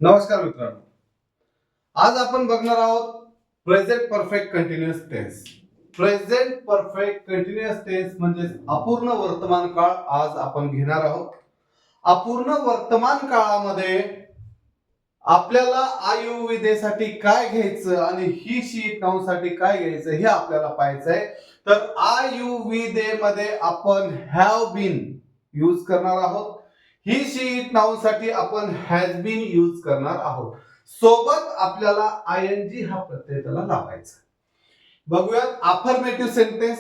नमस्कार मित्रांनो, आज आपण बघणार आहोत present perfect continuous tense. Present perfect continuous tense म्हणजे अपूर्ण वर्तमान काळ आज आपण घेणार आहोत. अपूर्ण वर्तमान काळामध्ये आपल्याला आयुर्वेदेसाठी काय घ्यायचं आणि ही शीट नाऊसाठी काय घ्यायचं हे आपल्याला पाहायचं आहे. तर आयुर्वेदेमध्ये आपण हॅव बीन यूज करणार आहोत. ही शीट नाऊसाठी आपण हॅज बीन यूज करणार आहोत. सोबत आपल्याला आयएनजी हा प्रत्यय त्याला लावायचा. बघूयात अफर्मेटिव्ह सेंटेन्स.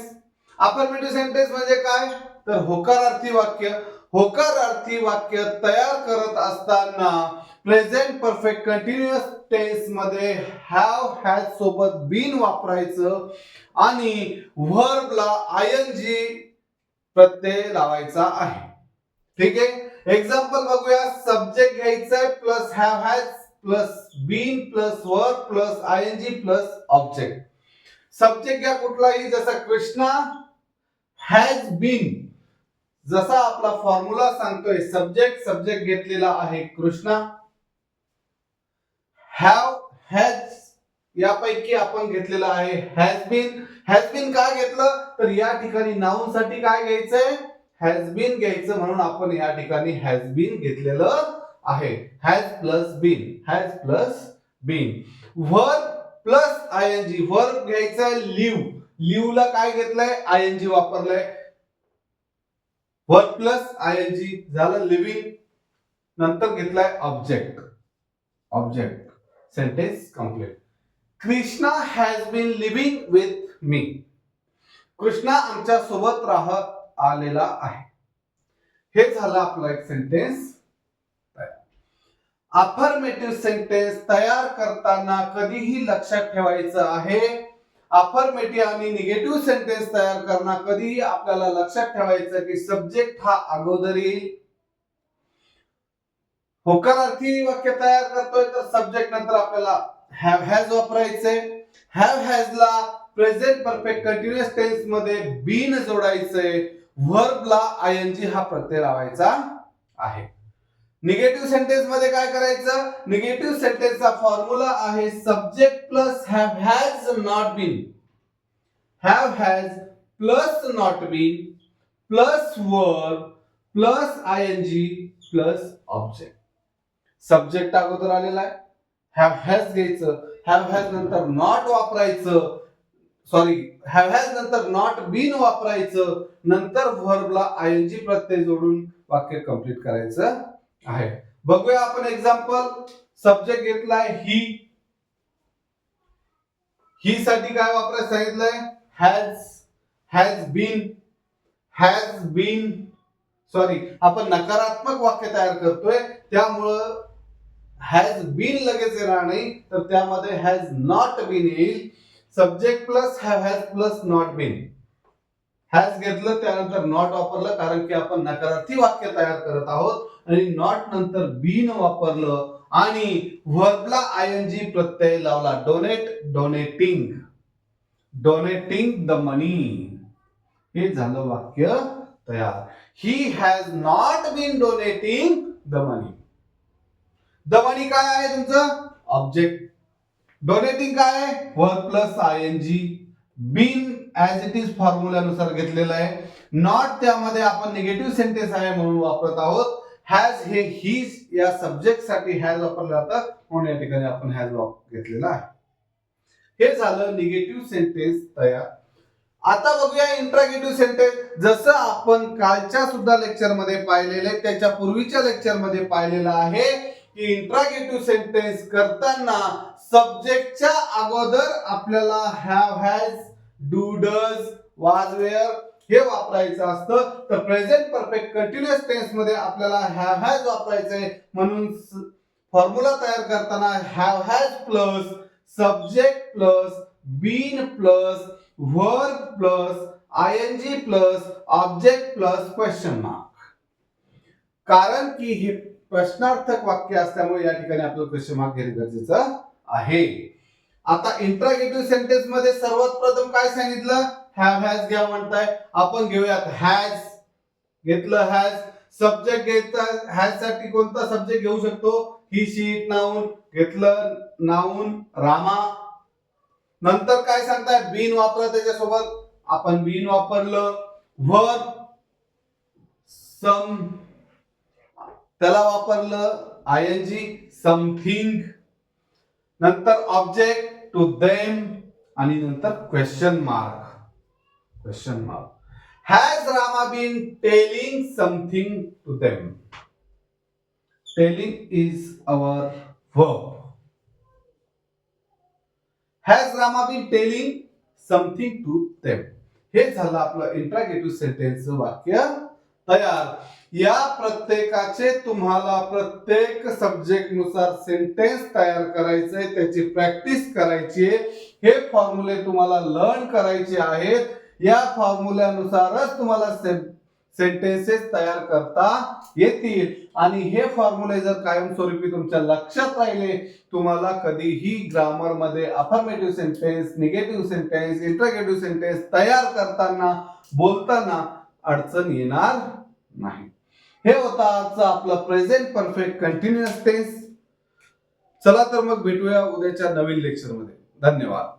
अफर्मेटिव्ह सेंटेन्स म्हणजे काय? तर होकारार्थी वाक्य. होकारार्थी वाक्य तयार करत असताना प्रेझेंट परफेक्ट कंटिन्युअस टेन्स मध्ये हॅव हॅज सोबत बीन वापरायचं आणि व्हर्बला आयएनजी प्रत्यय लावायचा आहे. ठीक आहे. एक्झाम्पल बघूया. सब्जेक्ट घ्यायचंय plus have has plus been plus verb plus ING plus object. Subject घ्या कुठलाही, जसा कृष्णा हॅज बीन. जसा आपला फॉर्म्युला सांगतोय सब्जेक्ट सब्जेक्ट घेतलेला आहे कृष्णा. हॅव हॅज यापैकी आपण घेतलेला आहे हॅज बीन. हॅज बीन का घेतलं तर या ठिकाणी नाउन साठी काय घ्यायचंय? हॅज बीन घ्यायचं, म्हणून आपण या ठिकाणी हॅज बीन घेतलेलं आहे. Has plus been, has plus been. Verb plus ING. Verb घ्यायचं लिव्ह. लिव्ह ला काय घेतलंय? आयएनजी वापरलंय. वर्ब प्लस आयएनजी झालं लिव्हिंग. नंतर घेतलाय object. Object. Sentence complete. Krishna has been living with me. Krishna आमच्या सोबत राहत आलेला आहे. हे झालं आपलं एक सेंटेन्स. अफर्मेटिव्ह सेंटेन्स तयार करताना कधीही लक्षात ठेवायचं आहे. अफर्मेटिव्ह आणि निगेटिव्ह सेंटेन्स तयार करताना कधीही आपल्याला लक्षात ठेवायचं की सब्जेक्ट हा अगोदर येईल. होकारार्थी वाक्य तयार करतोय तर सब्जेक्ट नंतर आपल्याला हॅव हॅज वापरायचंय. हॅव हॅज ला प्रेझेंट परफेक्ट कंटिन्युअस टेन्स मध्ये बीन जोडायचंय. व्हर्बला आयएनजी हा प्रत्यय लावायचा आहे. निगेटिव्ह सेंटेन्स मध्ये काय करायचं? निगेटिव्ह सेंटेन्सचा फॉर्म्युला आहे subject plus have has not been. Have has plus not been plus verb plus ING plus object. Subject अगोदर आलेला आहे. हॅव हॅज घ्यायचं. हॅव हॅज नंतर नॉट वापरायचं. सॉरी, हॅव हॅज नंतर नॉट बीन वापरायचं. नंतर व्हर्बला आयएनजी प्रत्यय जोडून वाक्य कंप्लीट करायचं आहे. बघूया आपण एक्झाम्पल. सब्जेक्ट घेतलाय ही. ही साठी काय वापरायचं सांगितलंय? Has. Has been. Has been. Sorry, आपण नकारात्मक वाक्य तयार करतोय त्यामुळं हॅज बीन लगेच येणार नाही, तर त्यामध्ये हॅज नॉट बीन येईल. Subject plus have has plus not been. Has घेतलं त्यानंतर नॉट वापरलं कारण की आपण नकारार्थी वाक्य तयार करत आहोत आणि नॉट नंतर बीन वापरलं आणि व्हर्बला आयएनजी प्रत्यय लावला. Donate, donating. Donating the money. हे झालं वाक्य तयार. He has not been donating the money. The money काय आहे तुमचं? ऑब्जेक्ट. डोनेटिंग काय आहे? Verb plus ING. Been as it is फॉर्म्युल्यानुसार घेतलेलं आहे. नॉट त्यामध्ये आपण निगेटिव्ह सेंटेन्स आहे म्हणून वापरत आहोत. हॅज हे ही या सब्जेक्ट साठी हॅज वापरलं जातं म्हणून या ठिकाणी आपण हॅज घेतलेला आहे. हे झालं निगेटिव्ह सेंटेन्स तयार. आता बघूया इंट्रागेटिव्ह सेंटेन्स. जसं आपण कालच्या सुद्धा लेक्चर मध्ये पाहिलेले, त्याच्या पूर्वीच्या लेक्चर मध्ये पाहिलेलं आहे की इंट्रागेटिव्ह सेंटेन्स करताना सब्जेक्टच्या अगोदर आपल्याला हॅव हॅज, डू डज, वाज वेअर हे वापरायचं असतं. तर प्रेझेंट परफेक्ट कंटिन्युअस टेन्स मध्ये आपल्याला हॅव हॅज वापरायचंय म्हणून फॉर्म्युला तयार करताना have has plus subject plus been plus verb plus ING plus object plus question mark. कारण की हे प्रश्नार्थक वाक्य असल्यामुळे या ठिकाणी आपल्याला क्वेश्चन मार्क घेणे गरजेचं आहे. आता इंट्रागेटिव्ह सेंटेन्स मध्ये सर्वात प्रथम काय सांगितलं? हॅव हॅज घ्या म्हणताय. आपण घेऊयात हॅज. घेतलं हॅज. सब्जेक्ट घ्यायचा, हॅज साठी कोणता सब्जेक्ट घेऊ शकतो? ही, शी, नाऊन घेतलं, नाऊन रामा. नंतर काय सांगताय? बीन वापरा त्याच्यासोबत, आपण बीन वापरलं. वर्ब सम, त्याला वापरलं आयएनजी समथिंग. नंतर ऑब्जेक्ट टू देम आणि नंतर question mark. Question mark. Has Rama been telling something to them? Telling is our verb. Has Rama been telling something to them? हे झालं आपलं इंट्रागेटिव्ह सेंटेन्स वाक्य तयार. या प्रत्येकाचे तुम्हाला प्रत्येक सब्जेक्ट नुसार सेंटेन्स तयार करायचंय, त्याची प्रॅक्टिस करायची आहे. हे फॉर्म्युले तुम्हाला लर्न करायचे आहेत. या फॉर्म्युल्यानुसारच तुम्हाला सेंटेन्सेस तयार करता येतील. आणि हे फॉर्म्युले जर कायमस्वरूपी तुमच्या लक्षात राहिले, तुम्हाला कधीही ग्रामर मध्ये affirmative sentence, negative sentence, interrogative sentence तयार करताना, बोलताना अडचण येणार नाही. हे होतं आजचं आपलं प्रेझेंट परफेक्ट कंटिन्युअस टेन्स. चला तर मग भेटूया उद्याच्या नवीन लेक्चर मध्ये. धन्यवाद.